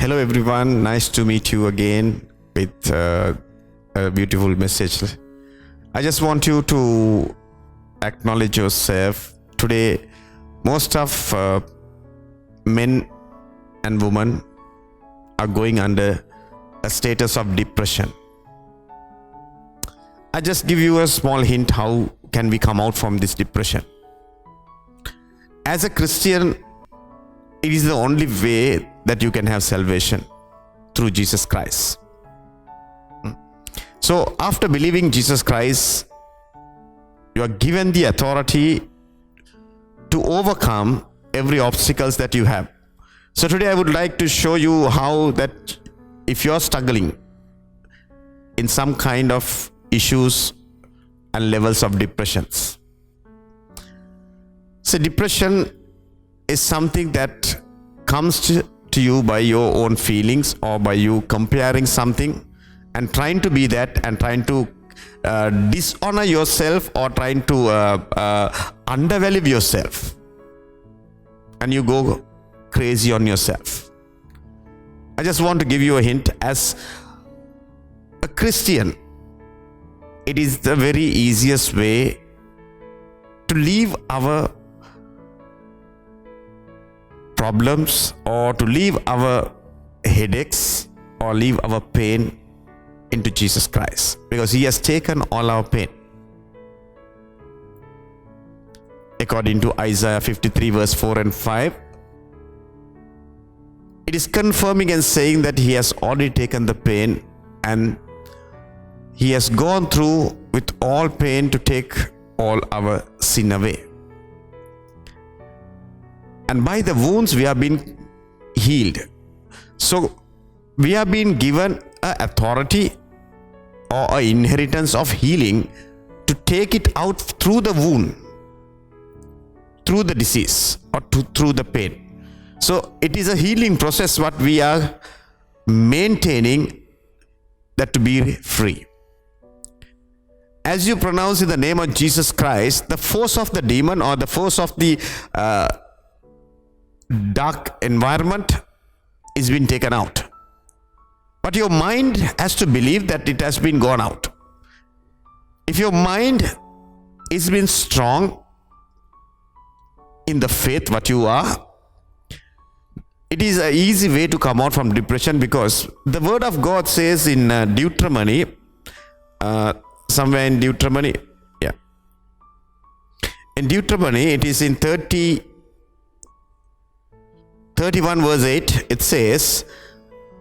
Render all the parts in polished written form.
Hello everyone, nice to meet you again with a beautiful message. I just want you to acknowledge yourself. Today, most of men and women are going under a status of depression. I just give you a small hint how can we come out from this depression. As a Christian, it is the only way that you can have salvation through Jesus Christ. So after believing Jesus Christ, you are given the authority to overcome every obstacles that you have. So today I would like to show you how that if you are struggling in some kind of issues and levels of depressions. So depression is something that comes to you by your own feelings or by you comparing something and trying to be that and trying to dishonor yourself or trying to undervalue yourself, and you go crazy on yourself. I just want to give you a hint. As a Christian, it is the very easiest way to leave our problems or to leave our headaches or leave our pain into Jesus Christ, because He has taken all our pain. According to Isaiah 53 verse 4 and 5, it is confirming and saying that He has already taken the pain and He has gone through with all pain to take all our sin away. And by the wounds we have been healed. So we have been given an authority or an inheritance of healing to take it out through the wound, through the disease or through the pain. So it is a healing process what we are maintaining, that to be free. As you pronounce in the name of Jesus Christ, the force of the demon or the force of the dark environment is being taken out. But your mind has to believe that it has been gone out. If your mind is been strong in the faith what you are, it is an easy way to come out from depression, because the word of God says in Deuteronomy, somewhere in Deuteronomy, in Deuteronomy, it is in 31 verse 8, it says,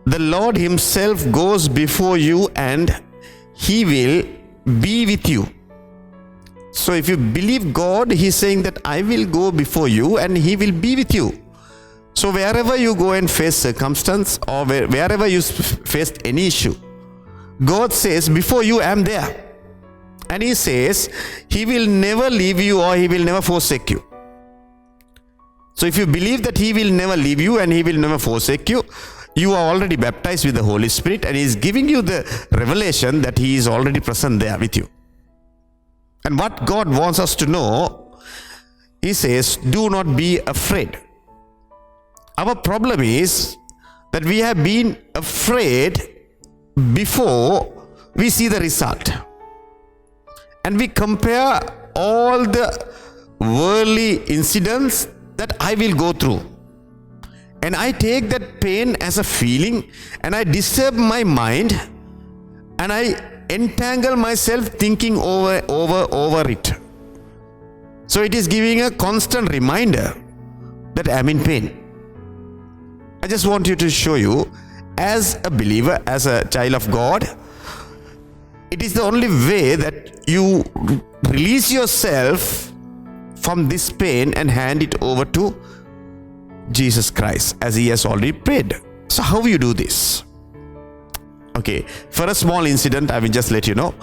the Lord Himself goes before you and He will be with you. So if you believe God, He's saying that I will go before you and He will be with you. So wherever you go and face circumstance or wherever you face any issue, God says, before you I am there. And He says He will never leave you or He will never forsake you. So if you believe that He will never leave you and He will never forsake you, you are already baptized with the Holy Spirit, and He is giving you the revelation that He is already present there with you. And what God wants us to know, He says, do not be afraid. Our problem is that we have been afraid before we see the result. And we compare all the worldly incidents that I will go through. And I take that pain as a feeling and I disturb my mind and I entangle myself thinking over it. So it is giving a constant reminder that I am in pain. I just want you to show you, as a believer, as a child of God, it is the only way that you release yourself from this pain and hand it over to Jesus Christ, as He has already prayed. So how you do this? Okay, for a small incident, I will just let you know.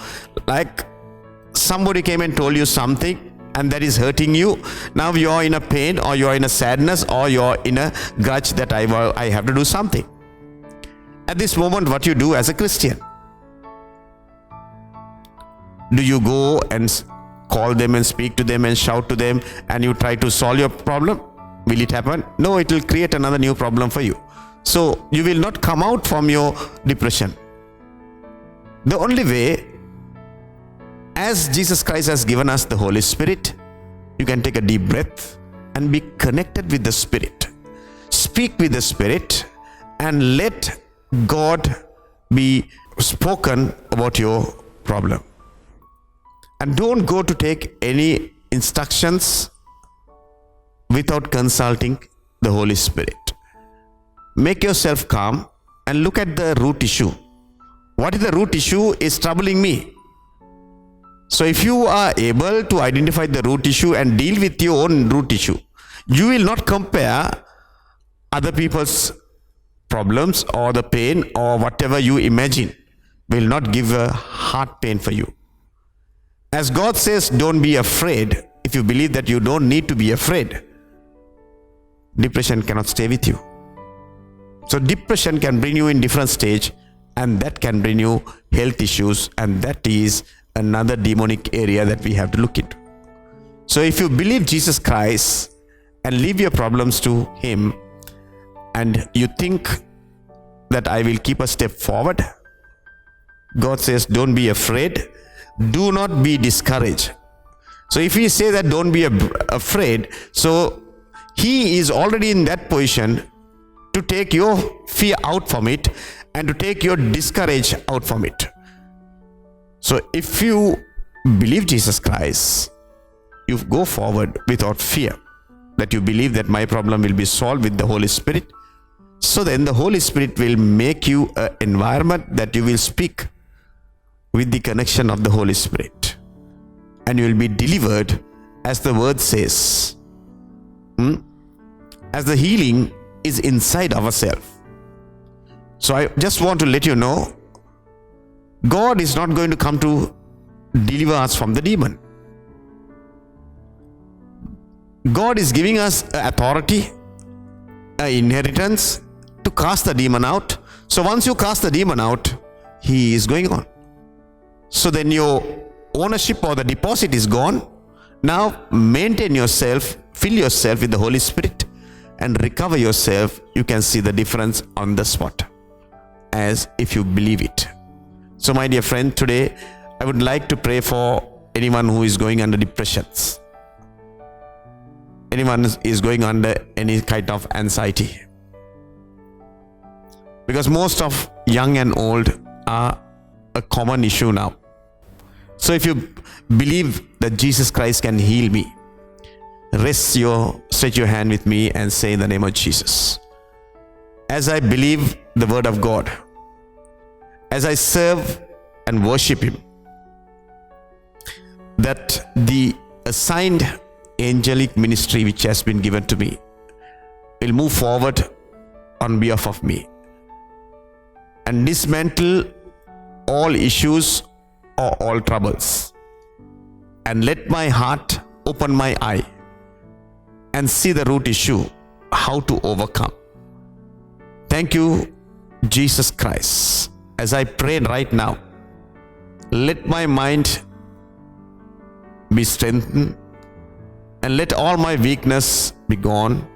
Like somebody came and told you something and that is hurting you. Now you are in a pain, or you are in a sadness, or you are in a grudge that I have to do something. At this moment, what you do as a Christian? Do you go and call them and speak to them and shout to them and you try to solve your problem? Will it happen? No, it will create another new problem for you. So you will not come out from your depression. The only way, as Jesus Christ has given us the Holy Spirit, you can take a deep breath and be connected with the Spirit. Speak with the Spirit and let God be spoken about your problem. And don't go to take any instructions without consulting the Holy Spirit. Make yourself calm and look at the root issue. What is the root issue is troubling me? So if you are able to identify the root issue and deal with your own root issue, you will not compare other people's problems or the pain or whatever you imagine will not give a heart pain for you. As God says, don't be afraid. If you believe that you don't need to be afraid, depression cannot stay with you. So depression can bring you in different stage, and that can bring you health issues, and that is another demonic area that we have to look into. So if you believe Jesus Christ and leave your problems to Him, and you think that I will keep a step forward, God says, don't be afraid. Do not be discouraged. So if we say that don't be afraid, so He is already in that position to take your fear out from it and to take your discourage out from it. So if you believe Jesus Christ, you go forward without fear, that you believe that my problem will be solved with the Holy Spirit. So then the Holy Spirit will make you an environment that you will speak with the connection of the Holy Spirit, and you will be delivered, as the word says. As the healing is inside ourselves. So I just want to let you know, God is not going to come to deliver us from the demon. God is giving us authority, an inheritance to cast the demon out. So once you cast the demon out, he is going on. So then your ownership or the deposit is gone. Now maintain yourself, fill yourself with the Holy Spirit and recover yourself. You can see the difference on the spot, as if you believe it. So my dear friend, today I would like to pray for anyone who is going under depressions. Anyone is going under any kind of anxiety. Because most of young and old are a common issue now. So if you believe that Jesus Christ can heal me, stretch your hand with me and say, in the name of Jesus, as I believe the word of God, as I serve and worship Him, that the assigned angelic ministry which has been given to me will move forward on behalf of me and dismantle all issues or all troubles, and let my heart open my eye and see the root issue, how to overcome. Thank you, Jesus Christ. As I pray right now, let my mind be strengthened and let all my weakness be gone,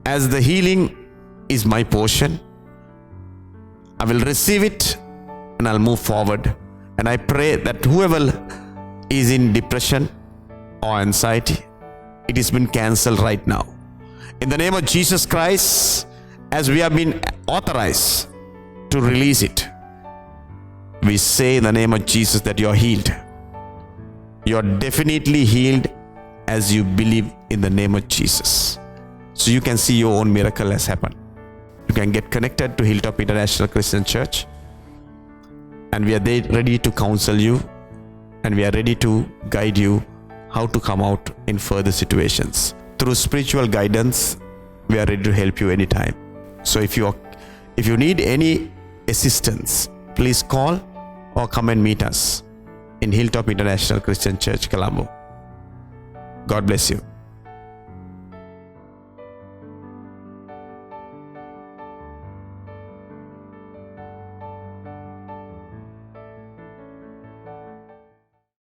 as the healing is my portion. I will receive it and I'll move forward. And I pray that whoever is in depression or anxiety, it has been cancelled right now. In the name of Jesus Christ, as we have been authorized to release it, we say in the name of Jesus that you are healed. You are definitely healed as you believe in the name of Jesus. So you can see your own miracle has happened. You can get connected to Hilltop International Christian Church, and we are there ready to counsel you, and we are ready to guide you how to come out in further situations. Through spiritual guidance, we are ready to help you anytime. So if you need any assistance, please call or come and meet us in Hilltop International Christian Church, Colombo. God bless you.